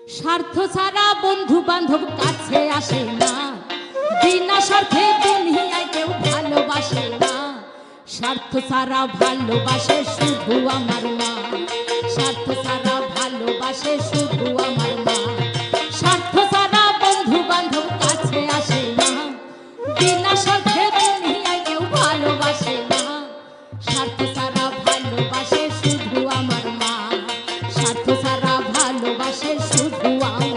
স্বার্থ ছাড়া বন্ধু বান্ধব কাছে আসে না, বিনা স্বার্থে দুনিয়ায় কেউ ভালোবাসে না। স্বার্থ ছাড়া ভালোবাসে শুধু আমার মা, স্বার্থ ছাড়া ভালোবাসে শুধু আমার মা। স্বার্থ ছাড়া বন্ধু বান্ধব কাছে আসে না, বিনা স্বার্থে দুনিয়ায় কেউ ভালোবাসে না। স্বার্থ ছাড়া ভালোবাসে শুধু আমার মা, স্বার্থ ছাড়া ভালোবাসে শুধু আমার